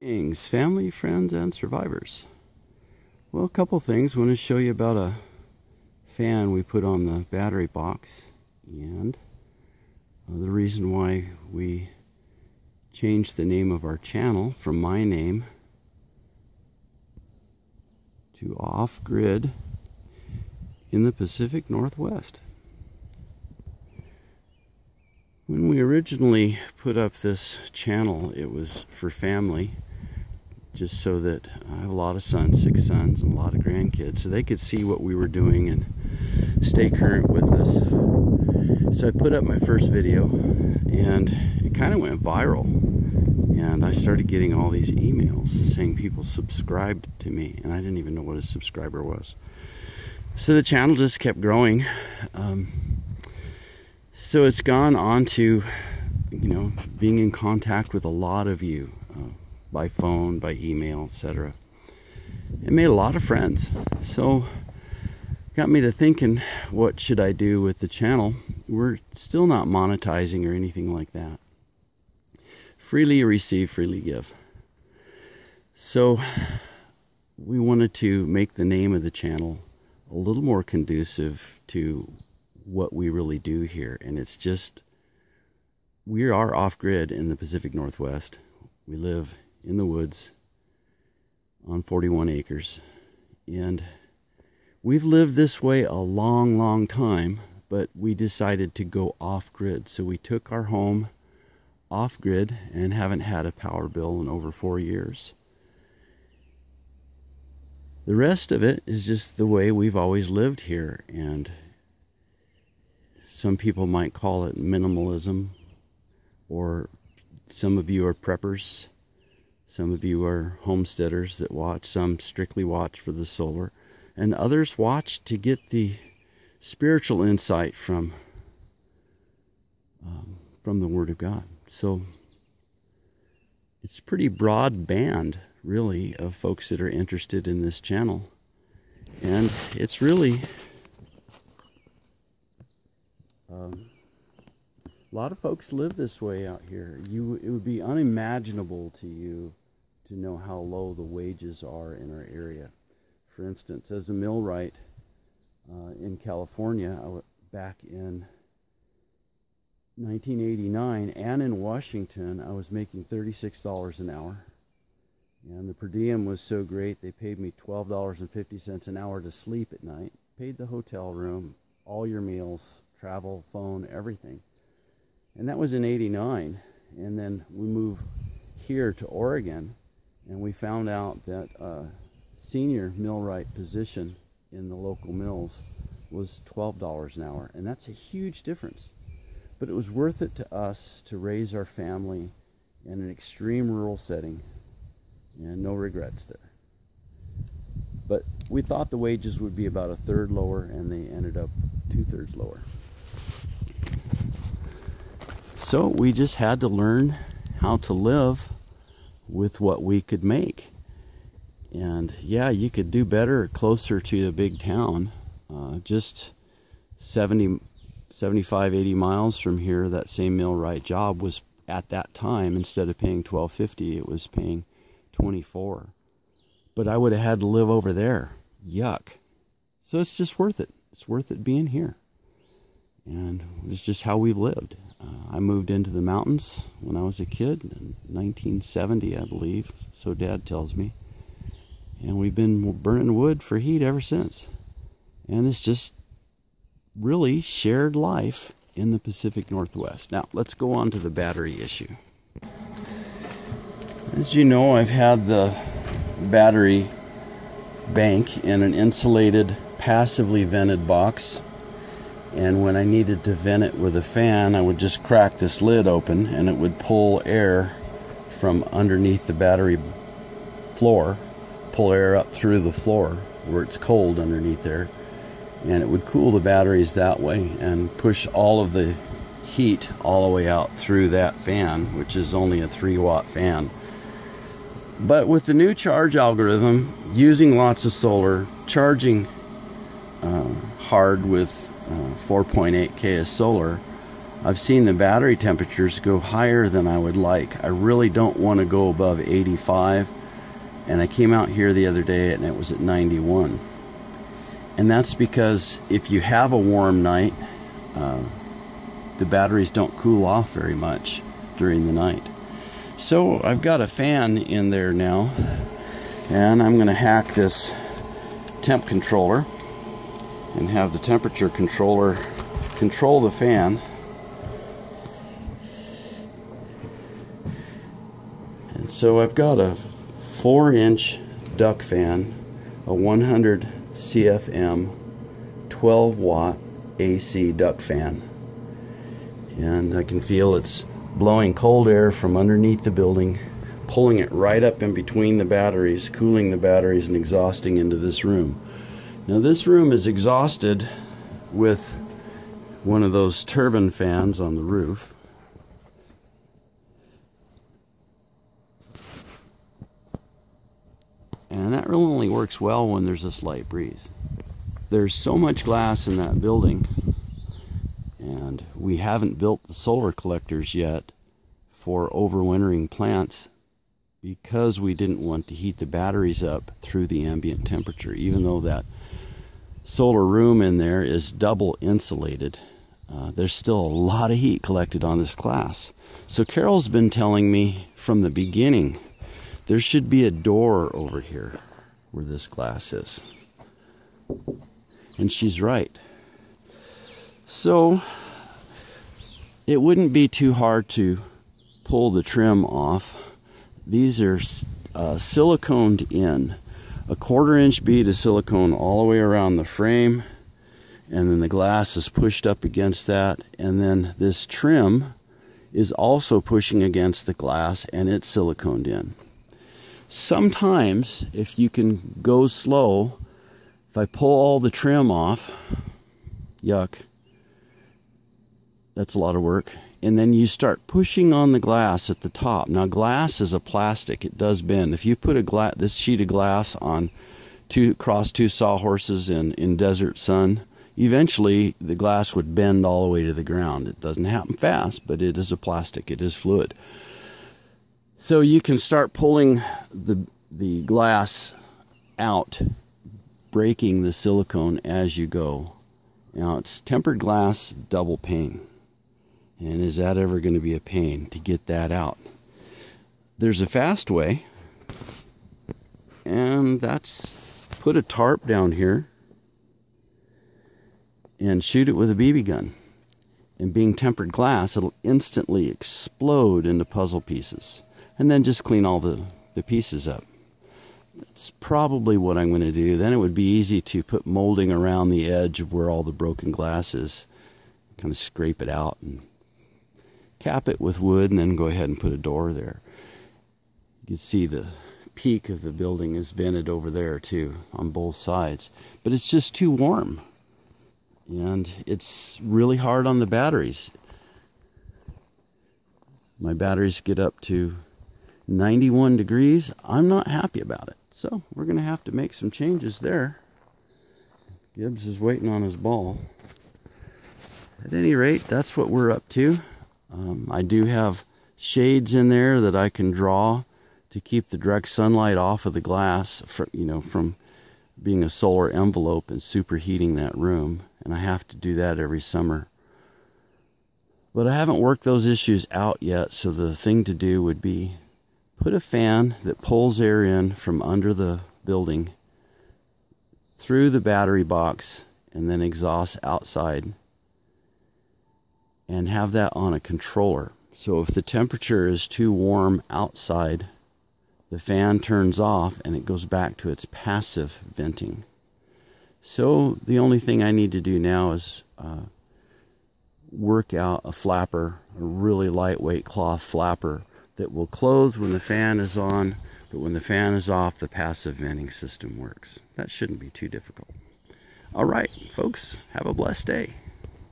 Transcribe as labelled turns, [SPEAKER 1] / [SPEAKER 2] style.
[SPEAKER 1] Greetings, family, friends, and survivors. Well, a couple things. I want to show you about a fan we put on the battery box, and the reason why we changed the name of our channel from my name to Off Grid in the Pacific Northwest. When we originally put up this channel, it was for family, just so that I have a lot of sons, 6 sons, and a lot of grandkids, so they could see what we were doing and stay current with us. So I put up my first video, and it kind of went viral. And I started getting all these emails saying people subscribed to me, and I didn't even know what a subscriber was. So the channel just kept growing. So it's gone on to, being in contact with a lot of you by phone, by email, etc. It made a lot of friends. So got me to thinking, what should I do with the channel? We're still not monetizing or anything like that. Freely receive, freely give. So we wanted to make the name of the channel a little more conducive to what we really do here. And it's just, we are off-grid in the Pacific Northwest. We live in the woods on 41 acres. And we've lived this way a long, long time, but we decided to go off-grid. So we took our home off-grid and haven't had a power bill in over 4 years. The rest of it is just the way we've always lived here, and some people might call it minimalism, or some of you are preppers, some of you are homesteaders that watch, some strictly watch for the solar, and others watch to get the spiritual insight from the Word of God. So it's a pretty broad band, really, of folks that are interested in this channel. And it's really a lot of folks live this way out here. It would be unimaginable to you to know how low the wages are in our area. For instance, as a millwright in California, back in 1989, and in Washington, I was making $36 an hour. And the per diem was so great, they paid me $12.50 an hour to sleep at night. Paid the hotel room, all your meals, travel, phone, everything. And that was in '89. And then we moved here to Oregon, and we found out that a senior millwright position in the local mills was $12 an hour. And that's a huge difference. But it was worth it to us to raise our family in an extreme rural setting, and no regrets there. But we thought the wages would be about 1/3 lower, and they ended up 2/3 lower. So we just had to learn how to live with what we could make. And yeah, you could do better closer to a big town. Just 75, 80 miles from here, that same millwright job was, at that time, instead of paying $12.50, it was paying $24. But I would have had to live over there. Yuck. So it's just worth it. It's worth it being here. And it's just how we've lived. I moved into the mountains when I was a kid, in 1970, I believe, so Dad tells me. And we've been burning wood for heat ever since. And it's just really shared life in the Pacific Northwest. Now, let's go on to the battery issue. As you know, I've had the battery bank in an insulated, passively vented box. And when I needed to vent it with a fan, I would just crack this lid open, and it would pull air from underneath the battery floor, pull air up through the floor where it's cold underneath there. And it would cool the batteries that way and push all of the heat all the way out through that fan, which is only a 3-watt fan. But with the new charge algorithm, using lots of solar, charging hard with 4.8K of solar, I've seen the battery temperatures go higher than I would like. I really don't want to go above 85, and I came out here the other day and it was at 91. And that's because if you have a warm night, the batteries don't cool off very much during the night. So I've got a fan in there now, and I'm going to hack this temp controller and have the temperature controller control the fan. And so I've got a 4-inch duck fan, a 100 CFM 12 watt AC duck fan, and I can feel it's blowing cold air from underneath the building, pulling it right up in between the batteries, cooling the batteries and exhausting into this room. Now this room is exhausted with one of those turbine fans on the roof. And that really only works well when there's a slight breeze. There's so much glass in that building, and we haven't built the solar collectors yet for overwintering plants because we didn't want to heat the batteries up through the ambient temperature. Even though that solar room in there is double insulated, there's still a lot of heat collected on this glass. So Carol's been telling me from the beginning there should be a door over here where this glass is. And she's right. So it wouldn't be too hard to pull the trim off. These are siliconed in. A 1/4-inch bead of silicone all the way around the frame, and then the glass is pushed up against that, and then this trim is also pushing against the glass, and it's siliconed in. Sometimes, if you can go slow, if I pull all the trim off, yuck, that's a lot of work, and then you start pushing on the glass at the top. Now glass is a plastic, it does bend. If you put this sheet of glass on across two sawhorses in desert sun, eventually the glass would bend all the way to the ground. It doesn't happen fast, but it is a plastic, it is fluid. So you can start pulling the glass out, breaking the silicone as you go. Now it's tempered glass, double pane. And is that ever going to be a pain to get that out? There's a fast way, and that's put a tarp down here and shoot it with a BB gun. And being tempered glass, it'll instantly explode into puzzle pieces. And then just clean all the pieces up. That's probably what I'm going to do. Then it would be easy to put molding around the edge of where all the broken glass is. Kind of scrape it out and cap it with wood, and then go ahead and put a door there. You can see the peak of the building is vented over there too on both sides. But it's just too warm. And it's really hard on the batteries. My batteries get up to 91 degrees. I'm not happy about it. So we're going to have to make some changes there. Gibbs is waiting on his ball. At any rate, that's what we're up to. I do have shades in there that I can draw to keep the direct sunlight off of the glass, from being a solar envelope and superheating that room. And I have to do that every summer. But I haven't worked those issues out yet, so the thing to do would be put a fan that pulls air in from under the building through the battery box and then exhausts outside, and have that on a controller. So if the temperature is too warm outside, the fan turns off and it goes back to its passive venting. So the only thing I need to do now is work out a flapper, a really lightweight cloth flapper that will close when the fan is on, but when the fan is off, the passive venting system works. That shouldn't be too difficult. All right, folks, have a blessed day.